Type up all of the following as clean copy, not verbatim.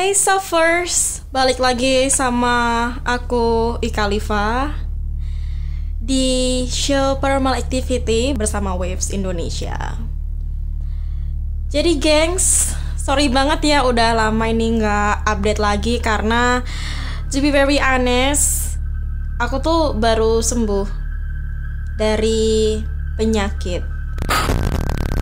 Hey Suffers, balik lagi sama aku Ika Liva di show Paranormal Activity bersama Waves Indonesia. Jadi gengs, sorry banget ya udah lama ini nggak update lagi karena to be very honest, aku tuh baru sembuh dari penyakit.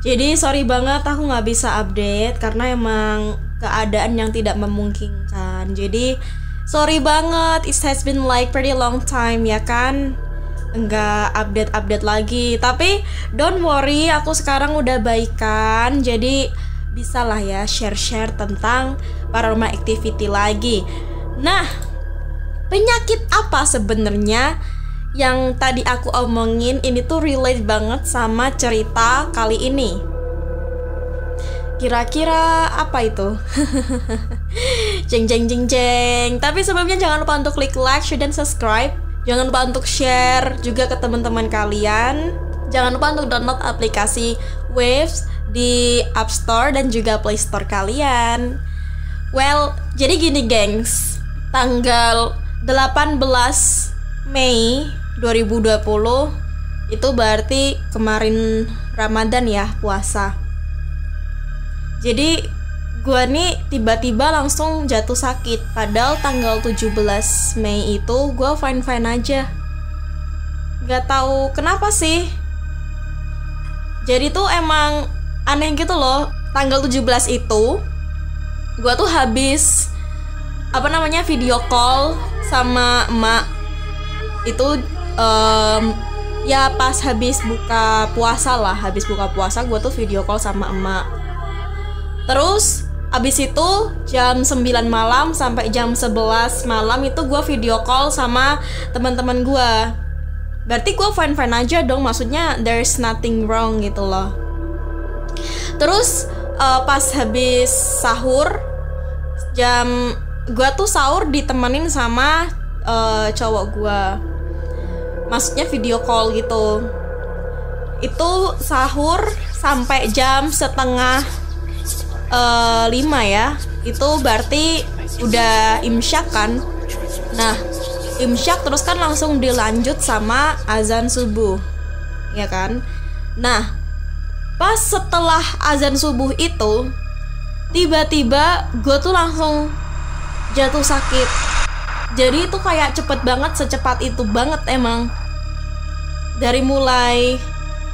Jadi sorry banget aku nggak bisa update karena emang keadaan yang tidak memungkinkan. Jadi sorry banget, it has been like pretty long time ya kan, nggak update lagi. Tapi don't worry, aku sekarang udah baikan, jadi bisa lah ya share tentang paranormal activity lagi. Nah, penyakit apa sebenarnya yang tadi aku omongin ini tuh relate banget sama cerita kali ini. Kira-kira apa itu? Jeng. Tapi sebelumnya jangan lupa untuk klik like, share, dan subscribe. Jangan lupa untuk share juga ke teman-teman kalian. Jangan lupa untuk download aplikasi Waves di App Store dan juga Play Store kalian. Well, jadi gini gengs, tanggal 18 Mei 2020 itu berarti kemarin Ramadan ya, puasa. Jadi gue nih tiba-tiba langsung jatuh sakit. Padahal tanggal 17 Mei itu gue fine-fine aja. Gak tahu kenapa sih. Jadi tuh emang aneh gitu loh. Tanggal 17 itu gue tuh habis video call sama emak. Itu ya pas habis buka puasa lah. Habis buka puasa gue tuh video call sama emak. Terus abis itu jam 9 malam sampai jam 11 malam itu gue video call sama teman-teman gue. Berarti gue fine-fine aja dong, maksudnya there's nothing wrong gitu loh. Terus pas habis sahur, gue tuh sahur ditemenin sama cowok gue. Maksudnya video call gitu. Itu sahur sampai jam setengah 5 ya. Itu berarti udah imsyak kan. Nah, imsyak terus kan langsung dilanjut sama azan subuh, ya kan. Nah, pas setelah azan subuh itu tiba-tiba gue tuh langsung jatuh sakit. Jadi itu kayak cepet banget, secepat itu banget emang. Dari mulai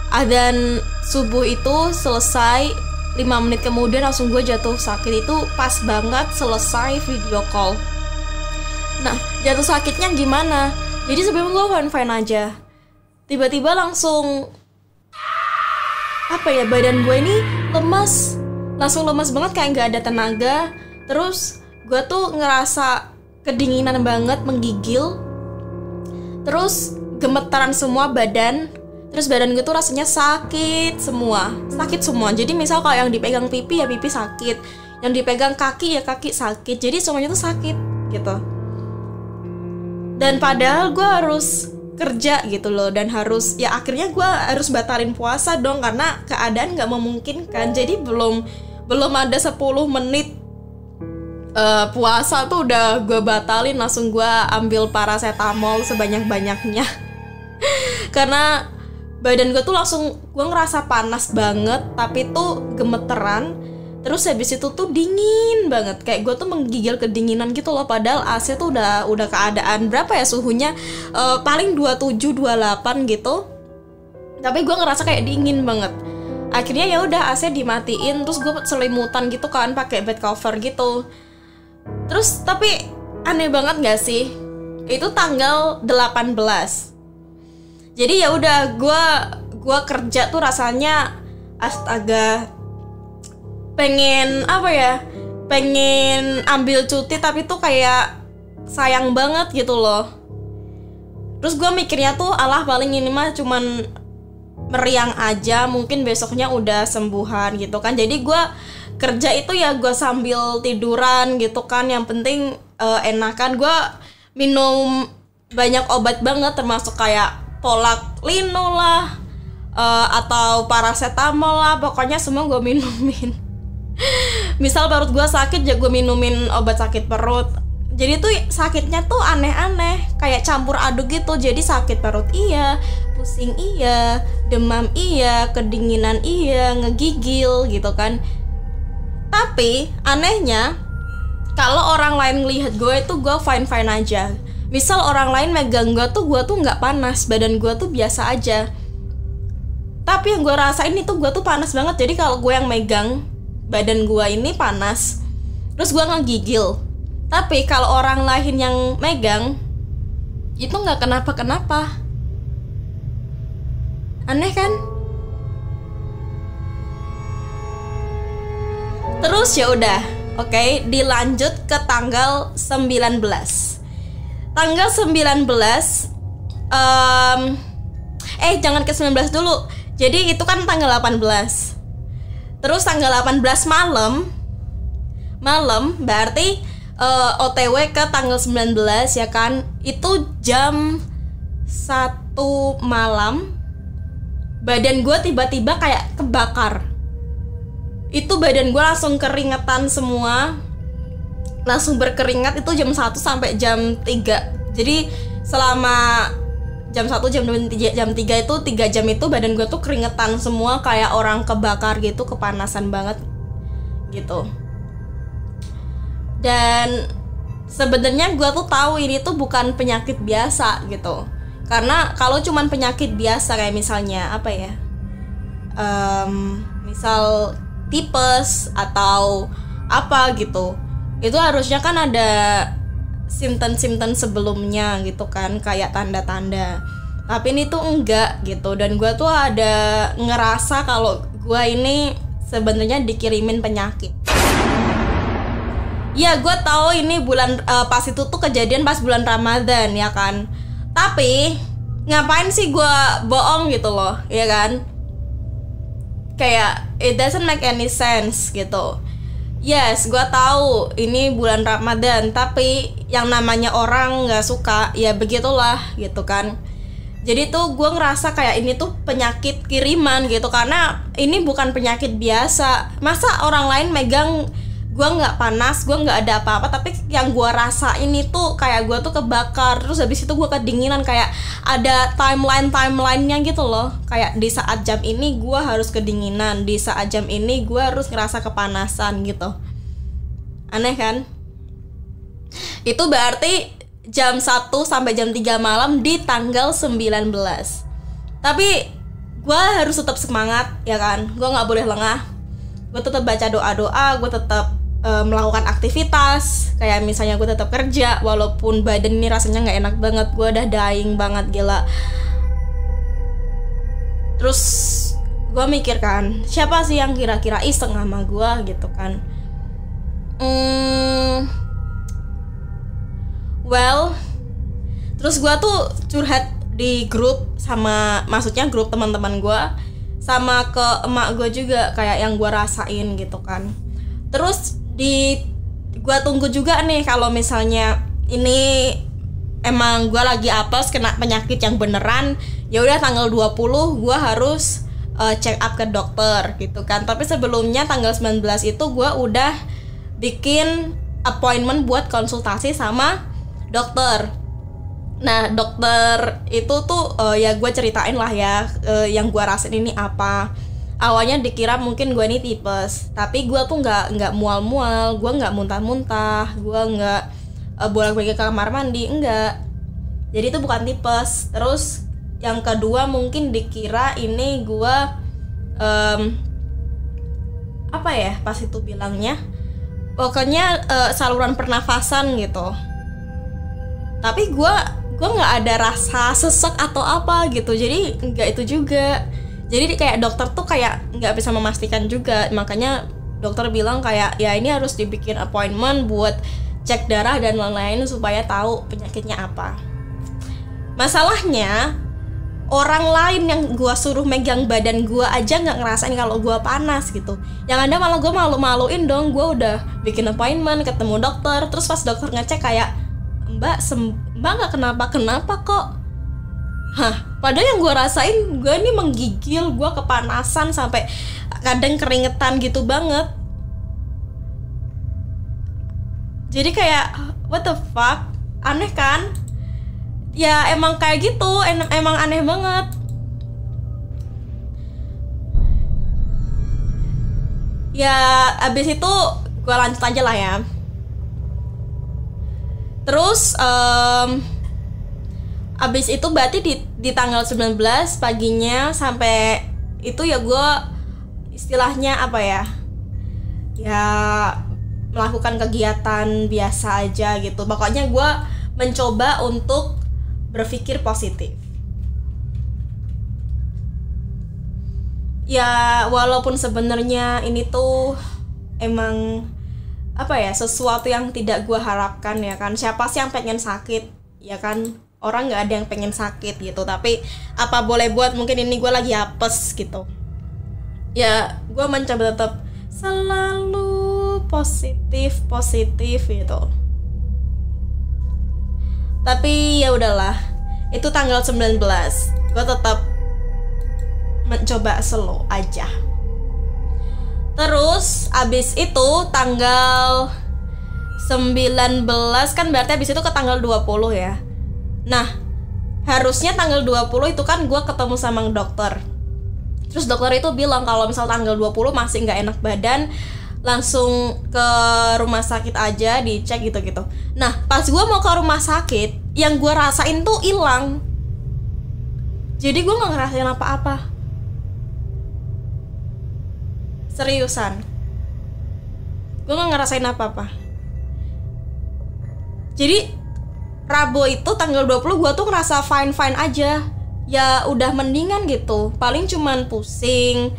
azan subuh itu selesai 5 menit kemudian langsung gue jatuh sakit. Itu pas banget selesai video call. Nah, jatuh sakitnya gimana? Jadi sebelum gue fine-fine aja, tiba-tiba langsung badan gue ini lemas. Langsung lemas banget, kayak gak ada tenaga. Terus gue tuh ngerasa kedinginan banget, menggigil. Terus gemetaran semua badan. Terus badan gue tuh rasanya sakit semua. Jadi misal kalau yang dipegang pipi ya pipi sakit, yang dipegang kaki ya kaki sakit. Jadi semuanya tuh sakit gitu. Dan padahal gue harus kerja gitu loh. Dan akhirnya gue harus batalin puasa dong, karena keadaan gak memungkinkan. Jadi belum ada 10 menit puasa tuh udah gue batalin. Langsung gue ambil paracetamol sebanyak-banyaknya. Karena badan gue tuh langsung, gue ngerasa panas banget, tapi tuh gemeteran. Terus habis itu tuh dingin banget, kayak gue tuh menggigil kedinginan gitu loh. Padahal AC tuh udah keadaan berapa ya suhunya, paling 27, 28 gitu. Tapi gue ngerasa kayak dingin banget. Akhirnya ya udah AC dimatiin, terus gue selimutan gitu kan, pakai bed cover gitu. Terus tapi aneh banget gak sih? Itu tanggal 18. Jadi ya udah gue kerja tuh rasanya astaga, pengen ambil cuti tapi tuh kayak sayang banget gitu loh. Terus gue mikirnya tuh alah paling ini mah cuman meriang aja, mungkin besoknya udah sembuhan gitu kan. Jadi gue kerja itu ya gue sambil tiduran gitu kan. Yang penting enakan. Gue minum banyak obat banget, termasuk kayak Tolak Lino lah, atau paracetamol lah, pokoknya semua gue minumin. Misal perut gue sakit, ya gue minumin obat sakit perut. Jadi tuh sakitnya tuh aneh-aneh, kayak campur aduk gitu. Jadi sakit perut iya, pusing iya, demam iya, kedinginan iya, ngegigil gitu kan. Tapi anehnya, kalau orang lain ngelihat gue itu gue fine-fine aja. Misal orang lain megang gue tuh nggak panas, badan gue tuh biasa aja. Tapi yang gue rasain itu gue tuh panas banget. Jadi kalau gue yang megang badan gue ini panas, terus gue ngegigil. Tapi kalau orang lain yang megang itu nggak kenapa-kenapa. Aneh kan? Terus ya udah, oke, dilanjut ke tanggal 19. Tanggal 19 jangan ke 19 dulu. Jadi itu kan tanggal 18. Terus tanggal 18 malam berarti OTW ke tanggal 19 ya kan. Itu jam 1 malam badan gue tiba-tiba kayak kebakar. Itu badan gue langsung keringetan semua, langsung berkeringat. Itu jam 1 sampai jam 3. Jadi selama jam 1, jam 2, jam 3 itu 3 jam itu badan gue tuh keringetan semua, kayak orang kebakar gitu, kepanasan banget gitu. Dan sebenarnya gue tuh tahu ini tuh bukan penyakit biasa gitu. Karena kalau cuman penyakit biasa kayak misalnya apa ya, misal tipes atau apa gitu, itu harusnya kan ada simptom-simptom sebelumnya gitu kan, kayak tanda-tanda. Tapi ini tuh enggak gitu. Dan gue tuh ada ngerasa kalau gue ini sebenarnya dikirimin penyakit. Ya gue tahu ini bulan pas itu tuh kejadian pas bulan Ramadan ya kan. Tapi ngapain sih gue bohong gitu loh, ya kan? Kayak it doesn't make any sense gitu. Yes, gue tahu ini bulan Ramadan, tapi yang namanya orang nggak suka, ya begitulah gitu kan. Jadi tuh gue ngerasa kayak ini tuh penyakit kiriman gitu, karena ini bukan penyakit biasa. Masa orang lain megang gue nggak panas, gue nggak ada apa-apa, tapi yang gue rasa ini tuh kayak gue tuh kebakar. Terus habis itu gue kedinginan, kayak ada timelinenya gitu loh. Kayak di saat jam ini gue harus kedinginan, di saat jam ini gue harus ngerasa kepanasan gitu. Aneh kan? Itu berarti jam 1 sampai jam 3 malam di tanggal 19. Tapi gue harus tetap semangat ya kan, gue nggak boleh lengah. Gue tetap baca doa-doa, gue tetap melakukan aktivitas, kayak misalnya gue tetap kerja walaupun badan ini rasanya nggak enak banget, gue udah dying banget, gila. Terus gue mikir kan, siapa sih yang kira-kira iseng sama gue gitu kan. Well, terus gue tuh curhat di grup, sama maksudnya grup teman-teman gue, sama ke emak gue juga, kayak yang gue rasain gitu kan. Terus gue tunggu juga nih kalau misalnya ini emang gue lagi apes kena penyakit yang beneran, ya udah tanggal 20 gue harus check up ke dokter gitu kan. Tapi sebelumnya tanggal 19 itu gue udah bikin appointment buat konsultasi sama dokter. Nah dokter itu tuh ya gue ceritain lah ya yang gue rasain ini apa. Awalnya dikira mungkin gue ini tipes, tapi gue tuh nggak mual-mual, gue nggak muntah-muntah, gue nggak bolak-balik ke kamar mandi, enggak. Jadi itu bukan tipes. Terus yang kedua mungkin dikira ini gue apa ya pas itu bilangnya, pokoknya saluran pernafasan gitu. Tapi gue nggak ada rasa sesek atau apa gitu, jadi nggak itu juga. Jadi kayak dokter tuh kayak nggak bisa memastikan juga, makanya dokter bilang kayak ya ini harus dibikin appointment buat cek darah dan lain-lain supaya tahu penyakitnya apa. Masalahnya orang lain yang gue suruh megang badan gue aja nggak ngerasain kalau gue panas gitu. Yang ada malah gue malu-maluin dong. Gue udah bikin appointment, ketemu dokter, terus pas dokter ngecek kayak mbak nggak kenapa kok. Padahal yang gue rasain, gue ini menggigil, gue kepanasan sampai kadang keringetan gitu banget. Jadi kayak what the fuck, aneh kan? Ya emang kayak gitu, emang aneh banget. Ya abis itu gue lanjut aja lah ya. Terus abis itu berarti di tanggal 19 paginya sampai itu ya gue istilahnya apa ya, ya melakukan kegiatan biasa aja gitu. Pokoknya gue mencoba untuk berpikir positif. Ya walaupun sebenarnya ini tuh emang apa ya, sesuatu yang tidak gue harapkan ya kan. Siapa sih yang pengen sakit ya kan, orang nggak ada yang pengen sakit gitu. Tapi apa boleh buat, mungkin ini gue lagi apes gitu. Ya gue mencoba tetap selalu positif gitu. Tapi ya udahlah, itu tanggal 19 gue tetap mencoba slow aja. Terus abis itu tanggal 19 kan berarti abis itu ke tanggal 20 ya. Nah harusnya tanggal 20 itu kan gue ketemu sama dokter. Terus dokter itu bilang kalau misal tanggal 20 masih gak enak badan, langsung ke rumah sakit aja dicek gitu-gitu. Nah pas gue mau ke rumah sakit, yang gue rasain tuh hilang. Jadi gue gak ngerasain apa-apa. Seriusan, gue gak ngerasain apa-apa. Jadi Rabu itu tanggal 20 gue tuh ngerasa fine-fine aja. Ya udah mendingan gitu. Paling cuman pusing,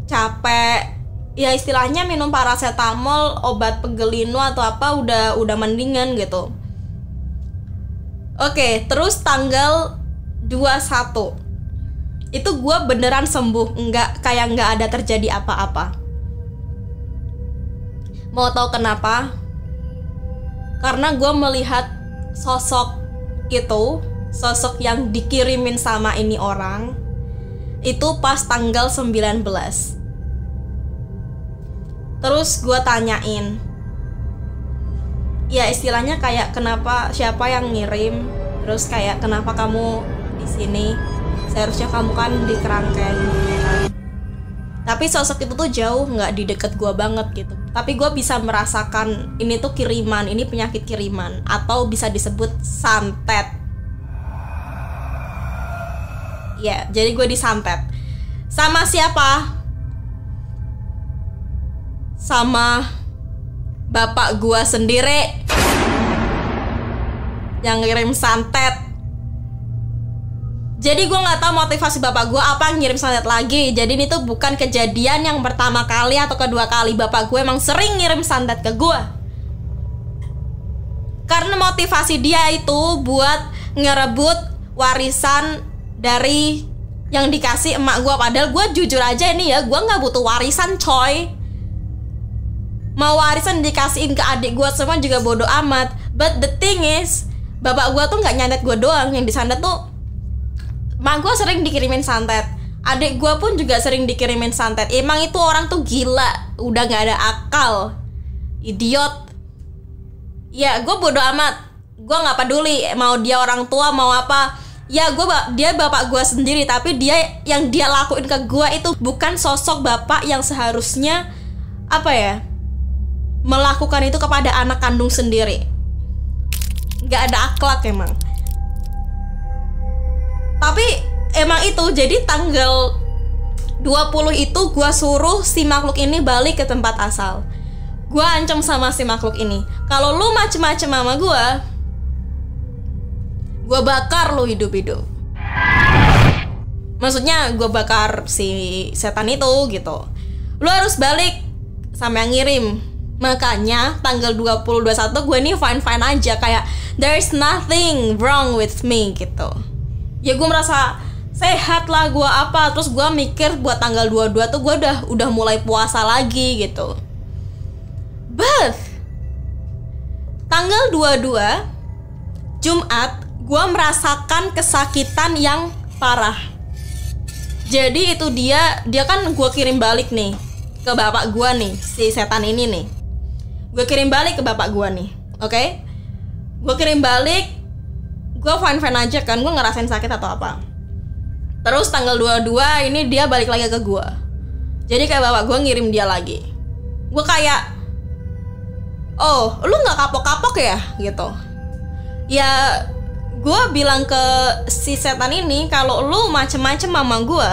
capek. Ya istilahnya minum paracetamol, obat pegelino atau apa udah mendingan gitu. Oke, terus tanggal 21 itu gue beneran sembuh, kayak nggak ada terjadi apa-apa. Mau tahu kenapa? Karena gue melihat sosok yang dikirimin sama ini orang itu pas tanggal 19. Terus gue tanyain, ya istilahnya kayak kenapa, siapa yang ngirim, terus kayak kenapa kamu di sini, seharusnya kamu kan di Kerangkeng gitu kan. Tapi sosok itu tuh jauh, nggak di deket gue banget gitu. Tapi gue bisa merasakan ini tuh kiriman, ini penyakit kiriman, atau bisa disebut santet. Ya, jadi gue disantet. Sama siapa? Sama bapak gue sendiri yang ngirim santet. Jadi gue nggak tahu motivasi bapak gue apa ngirim santet lagi. Jadi ini tuh bukan kejadian yang pertama kali atau kedua kali. Bapak gue emang sering ngirim santet ke gue. Karena motivasi dia itu buat ngerebut warisan dari yang dikasih emak gue. Padahal gue jujur aja ini ya, gue nggak butuh warisan coy. Mau warisan dikasihin ke adik gue semua juga bodo amat. But the thing is, bapak gue tuh nggak nyantet gue doang. Yang disantet tuh emak gue sering dikirimin santet, adik gue pun juga sering dikirimin santet. Emang itu orang tuh gila, udah nggak ada akal, idiot. Ya gue bodo amat, gue nggak peduli mau dia orang tua mau apa. Ya dia bapak gue sendiri, tapi dia yang dia lakuin ke gue itu bukan sosok bapak yang seharusnya apa ya, melakukan itu kepada anak kandung sendiri. Nggak ada akhlak emang. Tapi emang itu, jadi tanggal 20 itu gue suruh si makhluk ini balik ke tempat asal. Gue ancam sama si makhluk ini, kalau lu macem-macem sama gue bakar lu hidup-hidup. Maksudnya gue bakar si setan itu gitu. Lu harus balik sama yang ngirim. Makanya tanggal 20-21 gue nih fine-fine aja, kayak there's nothing wrong with me gitu. Ya gue merasa sehat lah gue apa. Terus gue mikir buat tanggal 22 tuh gue udah mulai puasa lagi gitu. But tanggal 22 Jumat gue merasakan kesakitan yang parah. Jadi itu dia kan gue kirim balik nih ke bapak gue nih, si setan ini nih. Gue kirim balik ke bapak gue nih. Oke, gue kirim balik, gue fine aja kan, gue ngerasain sakit atau apa. Terus tanggal 22 ini dia balik lagi ke gue. Jadi kayak bapak gue ngirim dia lagi. Gue kayak, oh lu nggak kapok-kapok ya gitu. Ya gue bilang ke si setan ini, kalau lu macem-macem sama gue,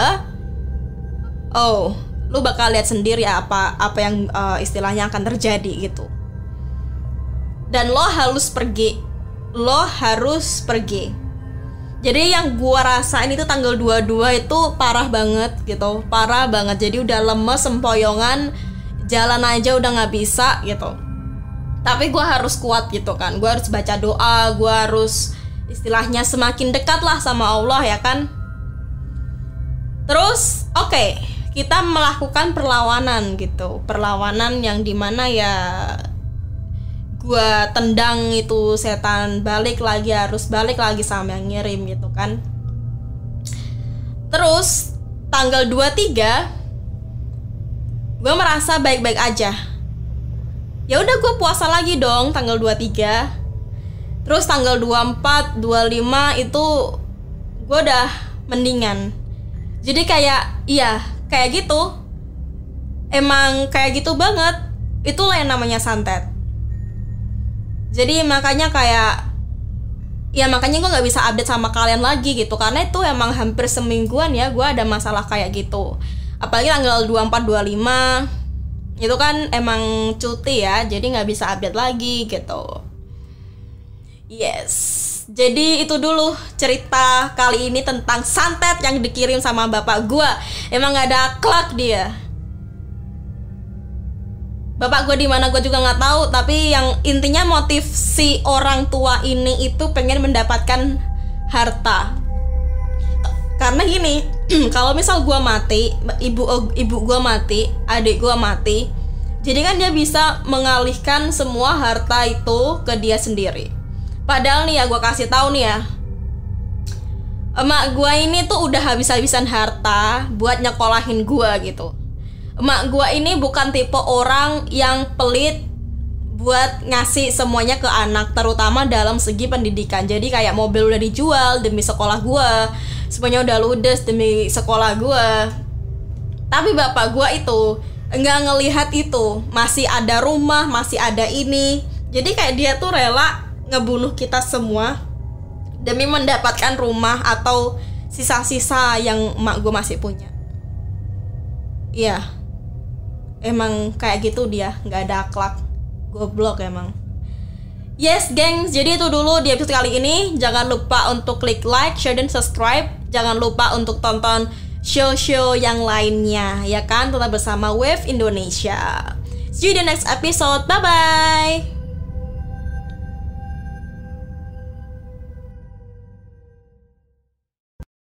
oh lu bakal lihat sendiri apa yang istilahnya akan terjadi gitu. Dan lo harus pergi. Jadi yang gua rasain itu tanggal 22 itu parah banget gitu. Parah banget. Jadi udah lemes, sempoyongan, jalan aja udah gak bisa gitu. Tapi gua harus kuat gitu kan. Gua harus baca doa, gua harus istilahnya semakin dekat lah sama Allah ya kan. Terus oke, kita melakukan perlawanan gitu. Perlawanan yang dimana ya gua tendang itu setan, harus balik lagi sama yang ngirim gitu kan. Terus tanggal 23 gua merasa baik-baik aja. Ya udah gua puasa lagi dong tanggal 23. Terus tanggal 24, 25 itu gua udah mendingan. Jadi kayak kayak gitu. Emang kayak gitu banget. Itulah yang namanya santet. Jadi makanya makanya gue gak bisa update sama kalian lagi gitu. Karena itu emang hampir semingguan ya gue ada masalah kayak gitu. Apalagi tanggal 24, 25 itu kan emang cuti ya. Jadi gak bisa update lagi gitu. Yes. Jadi itu dulu cerita kali ini tentang santet yang dikirim sama bapak gue. Emang gak ada akhlak dia. Bapak gue di mana gue juga nggak tahu, tapi yang intinya motif si orang tua ini itu pengen mendapatkan harta. Karena gini, kalau misal gue mati, ibu gue mati, adik gue mati, jadi kan dia bisa mengalihkan semua harta itu ke dia sendiri. Padahal nih ya gue kasih tahu nih ya, emak gue ini tuh udah habis-habisan harta buat nyekolahin gue gitu. Emak gue ini bukan tipe orang yang pelit buat ngasih semuanya ke anak, terutama dalam segi pendidikan. Jadi kayak mobil udah dijual demi sekolah gue, semuanya udah ludes demi sekolah gue. Tapi bapak gue itu nggak ngelihat itu, masih ada rumah, masih ada ini. Jadi kayak dia tuh rela ngebunuh kita semua demi mendapatkan rumah atau sisa-sisa yang emak gue masih punya. Iya. Emang kayak gitu dia, gak ada akhlak. Goblok emang. Yes gengs, jadi itu dulu di episode kali ini. Jangan lupa untuk klik like, share, dan subscribe. Jangan lupa untuk tonton show-show yang lainnya, ya kan? Tetap bersama Wave Indonesia. See you in the next episode, bye-bye.